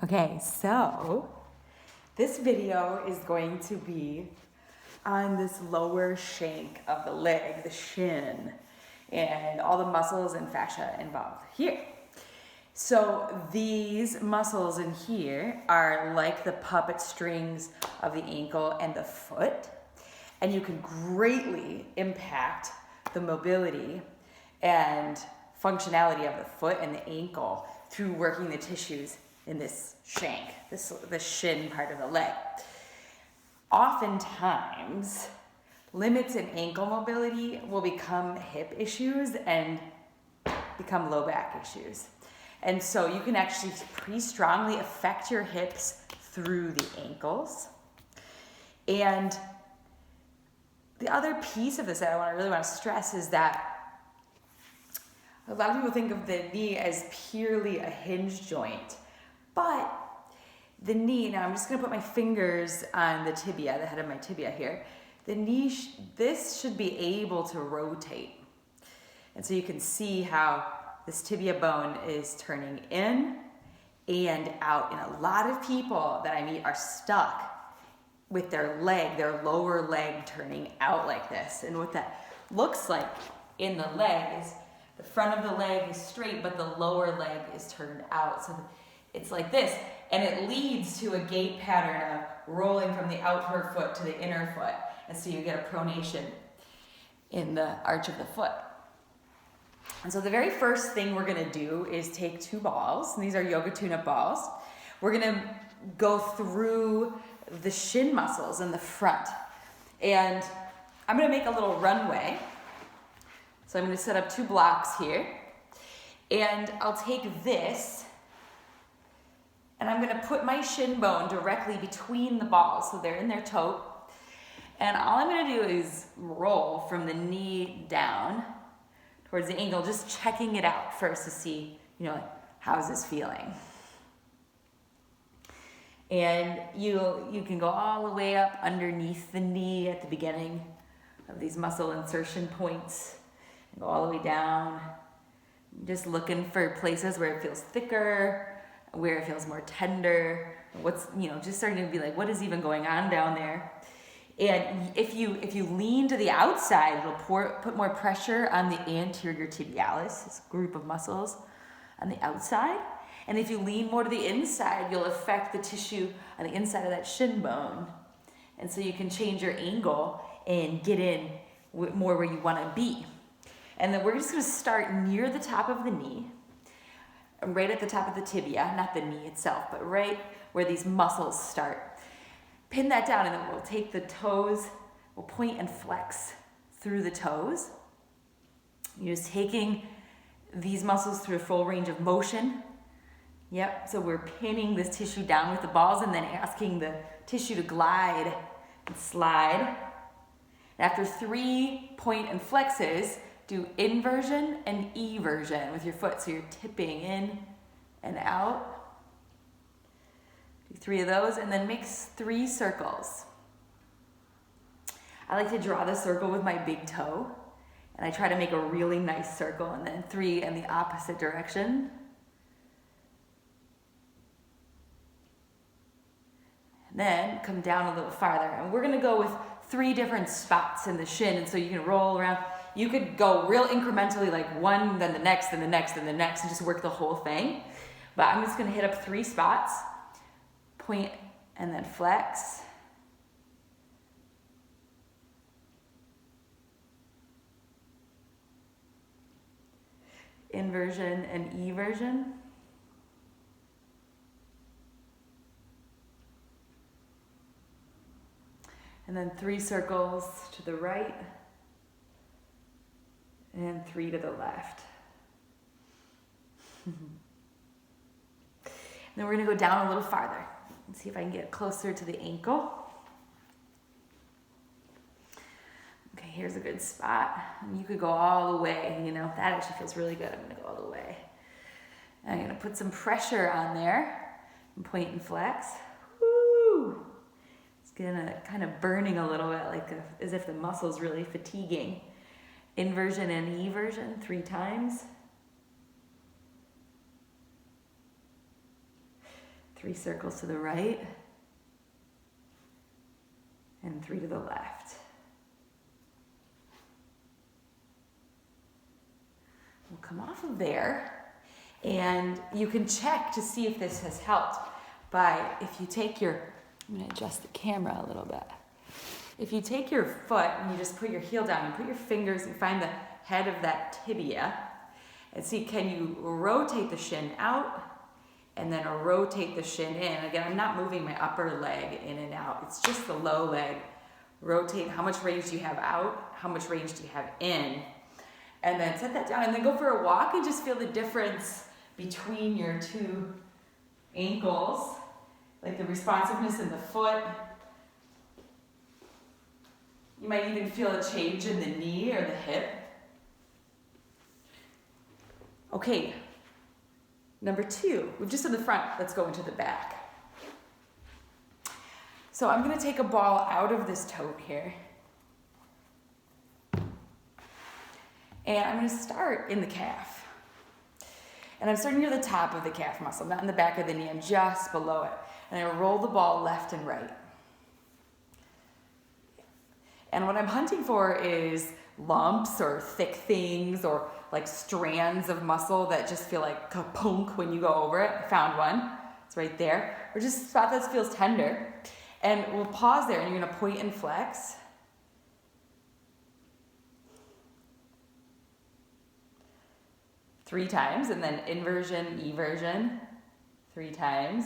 Okay, so this video is going to be on this lower shank of the leg, the shin, and all the muscles and fascia involved here. So these muscles in here are like the puppet strings of the ankle and the foot, and you can greatly impact the mobility and functionality of the foot and the ankle through working the tissues in this shank, the shin part of the leg. Oftentimes, limits in ankle mobility will become hip issues and become low back issues. And so you can actually pretty strongly affect your hips through the ankles. And the other piece of this that I really want to stress is that a lot of people think of the knee as purely a hinge joint, but the knee, now I'm just going to put my fingers on the tibia, the head of my tibia here. The knee, this should be able to rotate. And so you can see how this tibia bone is turning in and out. And a lot of people that I meet are stuck with their leg, their lower leg turning out like this. And what that looks like in the leg is the front of the leg is straight, but the lower leg is turned out. So it's like this. And it leads to a gait pattern of rolling from the outer foot to the inner foot. And so you get a pronation in the arch of the foot. And so the very first thing we're going to do is take two balls, and these are yoga tune-up balls. We're going to go through the shin muscles in the front. And I'm going to make a little runway. So I'm going to set up two blocks here. And I'll take this, and I'm going to put my shin bone directly between the balls, so they're in their toe. And all I'm going to do is roll from the knee down towards the ankle, just checking it out first to see, how's this feeling? And you can go all the way up underneath the knee at the beginning of these muscle insertion points, and go all the way down, just looking for places where it feels thicker, where it feels more tender, what's, just starting to be like, what is even going on down there? And if you lean to the outside, it'll put more pressure on the anterior tibialis, this group of muscles on the outside. And if you lean more to the inside, you'll affect the tissue on the inside of that shin bone. And so you can change your angle and get in more where you want to be. And then we're just going to start near the top of the knee, right at the top of the tibia, not the knee itself, but right where these muscles start. Pin that down, and then we'll take the toes, we'll point and flex through the toes. You're just taking these muscles through a full range of motion. Yep, so we're pinning this tissue down with the balls and then asking the tissue to glide and slide. And after 3 point and flexes, do inversion and eversion with your foot. So you're tipping in and out. Do 3 of those, and then mix 3 circles. I like to draw the circle with my big toe, and I try to make a really nice circle, and then 3 in the opposite direction. And then come down a little farther, and we're gonna go with 3 different spots in the shin, and so you can roll around. You could go real incrementally, like one, then the next, then the next, then the next, and just work the whole thing. But I'm just gonna hit up 3 spots. Point and then flex. Inversion and eversion. And then 3 circles to the right and 3 to the left. And then we're going to go down a little farther. Let's see if I can get closer to the ankle. Okay, here's a good spot. And you could go all the way, that actually feels really good. I'm gonna go all the way. And I'm gonna put some pressure on there and point and flex. Woo! It's gonna kind of burning a little bit, as if the muscle's really fatiguing. Inversion and eversion 3 times. 3 circles to the right, and 3 to the left. We'll come off of there, and you can check to see if this has helped by, if you take your, I'm gonna adjust the camera a little bit. If you take your foot and you just put your heel down, you put your fingers and find the head of that tibia, and see, can you rotate the shin out and then rotate the shin in? Again, I'm not moving my upper leg in and out. It's just the low leg. Rotate, how much range do you have out? How much range do you have in? And then set that down and then go for a walk and just feel the difference between your 2 ankles, like the responsiveness in the foot. You might even feel a change in the knee or the hip. Okay, number 2, we've just done the front, let's go into the back. So I'm gonna take a ball out of this tote here. And I'm gonna start in the calf. And I'm starting near the top of the calf muscle, not in the back of the knee, I'm just below it. And I roll the ball left and right. And what I'm hunting for is lumps or thick things or like strands of muscle that just feel like ka-punk when you go over it. I found one, it's right there. Or just a spot that feels tender. And we'll pause there and you're gonna point and flex. Three times, and then inversion, eversion, 3 times.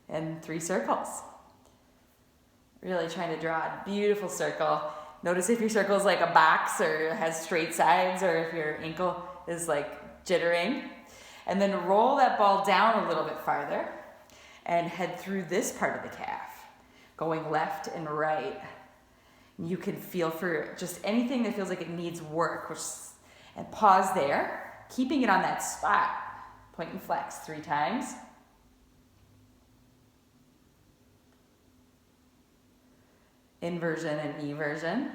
And 3 circles. Really trying to draw a beautiful circle. Notice if your circle is like a box or has straight sides, or if your ankle is like jittering. And then roll that ball down a little bit farther and head through this part of the calf, going left and right. You can feel for just anything that feels like it needs work, and pause there, keeping it on that spot. Point and flex 3 times. Inversion and eversion.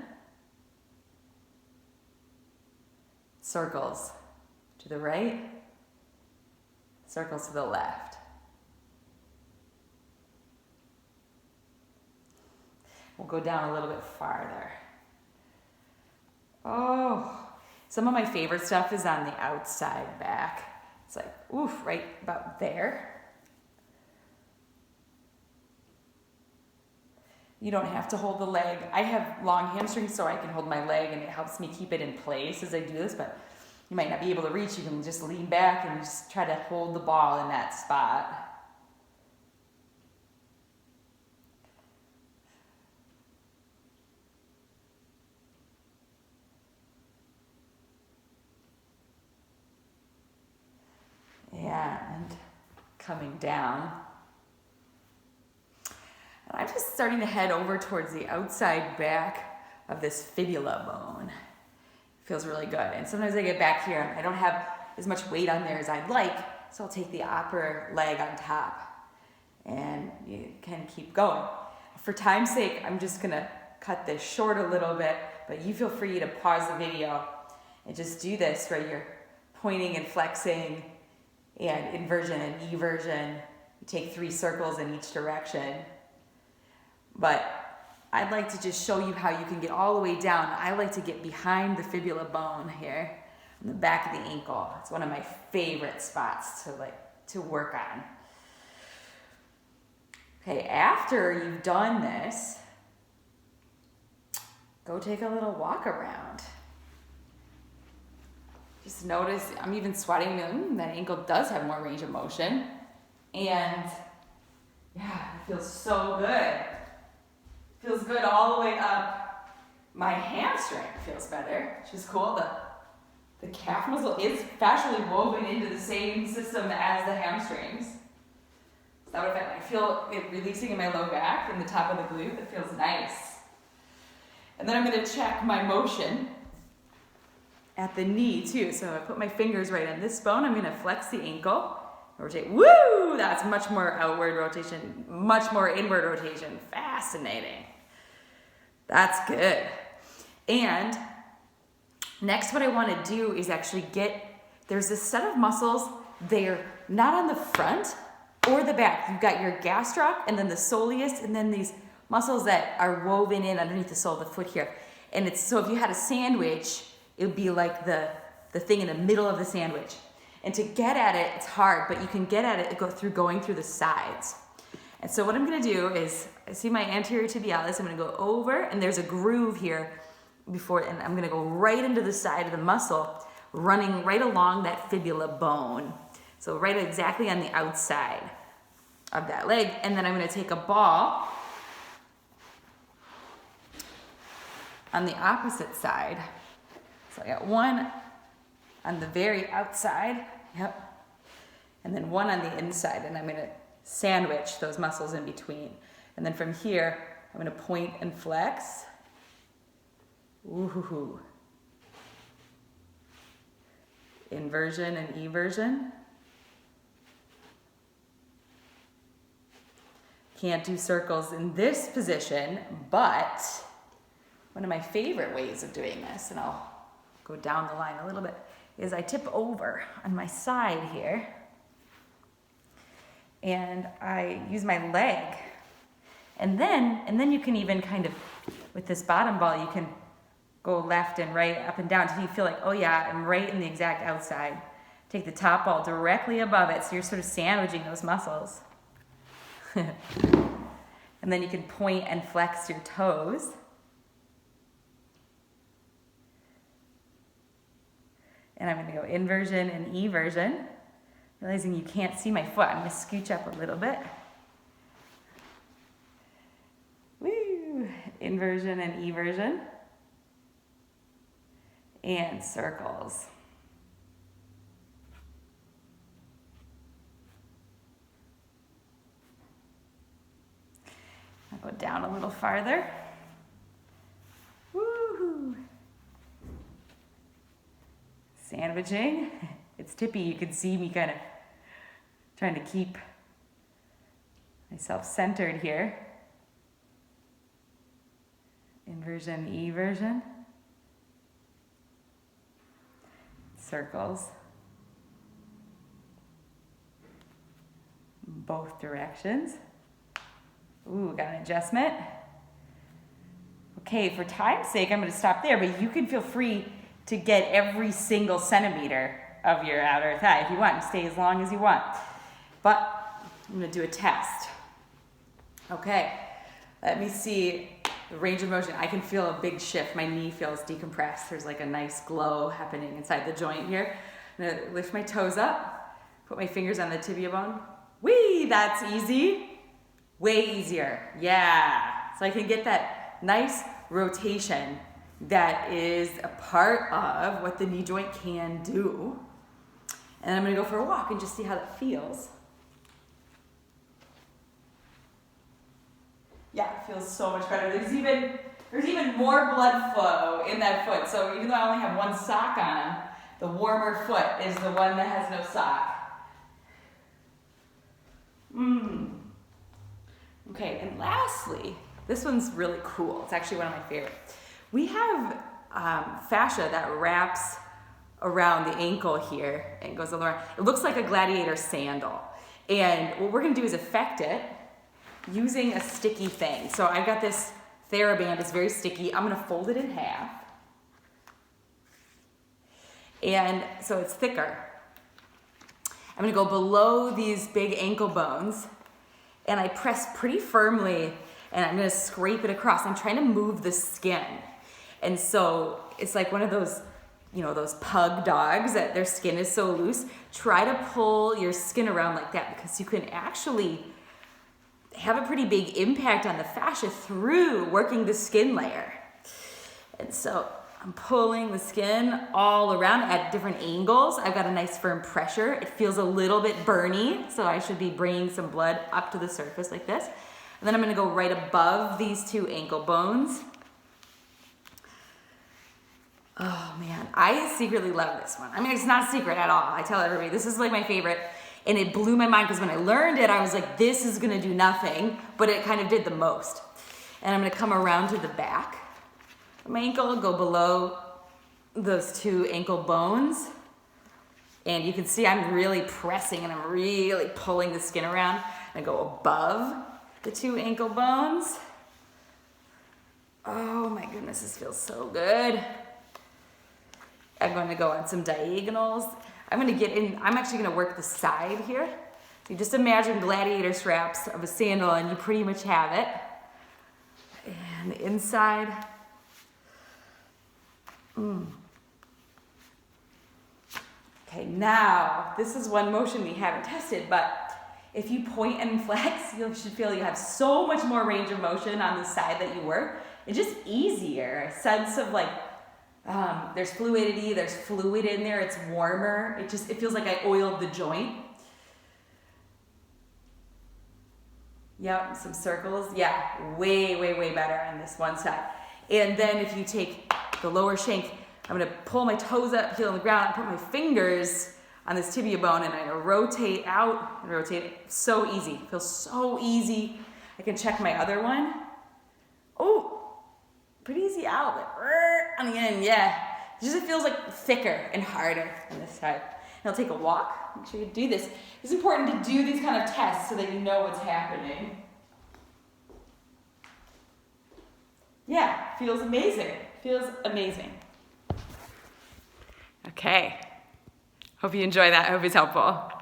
Circles to the right, circles to the left. We'll go down a little bit farther. Oh, some of my favorite stuff is on the outside back. It's like, oof, right about there. You don't have to hold the leg. I have long hamstrings, so I can hold my leg and it helps me keep it in place as I do this, but you might not be able to reach. You can just lean back and just try to hold the ball in that spot. And coming down. And I'm just starting to head over towards the outside back of this fibula bone. It feels really good. And sometimes I get back here and I don't have as much weight on there as I'd like, so I'll take the upper leg on top. And you can keep going. For time's sake, I'm just gonna cut this short a little bit, but you feel free to pause the video and just do this where you're pointing and flexing and inversion and eversion. You take 3 circles in each direction. But I'd like to just show you how you can get all the way down. I like to get behind the fibula bone here, on the back of the ankle. It's one of my favorite spots to work on. Okay, after you've done this, go take a little walk around. Just notice, I'm even sweating, that ankle does have more range of motion. And yeah, it feels so good. Feels good all the way up. My hamstring feels better, which is cool. The calf muscle is fascially woven into the same system as the hamstrings. So that would affect, I feel it releasing in my low back and the top of the glute. It feels nice. And then I'm going to check my motion at the knee too. So I put my fingers right on this bone. I'm going to flex the ankle. Rotate. Woo! That's much more outward rotation, much more inward rotation. Fascinating. That's good. And next what I want to do is actually there's this set of muscles they're not on the front or the back. You've got your gastroc and then the soleus and then these muscles that are woven in underneath the sole of the foot here. And it's, so if you had a sandwich, it would be like the thing in the middle of the sandwich. And to get at it, it's hard, but you can get at it going through the sides. And so what I'm gonna do is, I see my anterior tibialis, I'm gonna go over, and there's a groove here before, and I'm gonna go right into the side of the muscle, running right along that fibula bone. So right exactly on the outside of that leg. And then I'm gonna take a ball on the opposite side. So I got one on the very outside, yep. And then one on the inside, and I'm gonna sandwich those muscles in between. And then from here, I'm gonna point and flex. Ooh. Inversion and eversion. Can't do circles in this position, but one of my favorite ways of doing this, and I'll go down the line a little bit, is I tip over on my side here, and I use my leg. And then you can even kind of, with this bottom ball, you can go left and right, up and down, until you feel like, oh yeah, I'm right in the exact outside. Take the top ball directly above it, so you're sort of sandwiching those muscles. And then you can point and flex your toes. And I'm gonna go inversion and eversion. Realizing you can't see my foot, I'm gonna scooch up a little bit. Woo! Inversion and eversion. And circles. I'll go down a little farther. Woo-hoo! Sandwiching. It's tippy, you can see me kind of trying to keep myself centered here. Inversion, eversion. Circles. Both directions. Ooh, got an adjustment. Okay, for time's sake, I'm gonna stop there, but you can feel free to get every single centimeter of your outer thigh if you want, and stay as long as you want. But I'm gonna do a test. Okay, let me see the range of motion. I can feel a big shift. My knee feels decompressed. There's like a nice glow happening inside the joint here. I'm gonna lift my toes up, put my fingers on the tibia bone. Whee, that's easy. Way easier, yeah. So I can get that nice rotation that is a part of what the knee joint can do. And I'm gonna go for a walk and just see how that feels. Yeah, it feels so much better. There's even more blood flow in that foot. So even though I only have one sock on, the warmer foot is the one that has no sock. Okay, and lastly, this one's really cool. It's actually one of my favorite. We have fascia that wraps around the ankle here and goes all around. It looks like a gladiator sandal. And what we're gonna do is affect it using a sticky thing. So I've got this TheraBand, it's very sticky. I'm gonna fold it in half. And so it's thicker. I'm gonna go below these big ankle bones, and I press pretty firmly, and I'm gonna scrape it across. I'm trying to move the skin. And so it's like one of those, you know, those pug dogs that their skin is so loose. Try to pull your skin around like that, because you can actually have a pretty big impact on the fascia through working the skin layer. And so I'm pulling the skin all around at different angles. I've got a nice firm pressure. It feels a little bit burny, so I should be bringing some blood up to the surface like this. And then I'm gonna go right above these two ankle bones. Oh man, I secretly love this one. I mean, it's not a secret at all. I tell everybody, this is like my favorite. And it blew my mind, because when I learned it, I was like, this is gonna do nothing, but it kind of did the most. And I'm gonna come around to the back of my ankle, go below those two ankle bones. And you can see I'm really pressing and I'm really pulling the skin around. I go above the 2 ankle bones. Oh my goodness, this feels so good. I'm going to go on some diagonals. I'm actually going to work the side here. So you just imagine gladiator straps of a sandal and you pretty much have it. And the inside. Okay, now, this is one motion we haven't tested, but if you point and flex, you should feel you have so much more range of motion on the side that you work. It's just easier, a sense of like, there's fluidity, there's fluid in there, it's warmer. It feels like I oiled the joint. Yep, some circles. Yeah, way, way, way better on this one side. And then if you take the lower shank, I'm gonna pull my toes up, heel on the ground, and put my fingers on this tibia bone, and I'm gonna rotate out and rotate it. So easy, feels so easy. I can check my other one. Oh, pretty easy out, but on the end, yeah. It just feels like thicker and harder on this side. And I'll take a walk, make sure you do this. It's important to do these kind of tests so that you know what's happening. Yeah, feels amazing, feels amazing. Okay, hope you enjoy that, I hope it's helpful.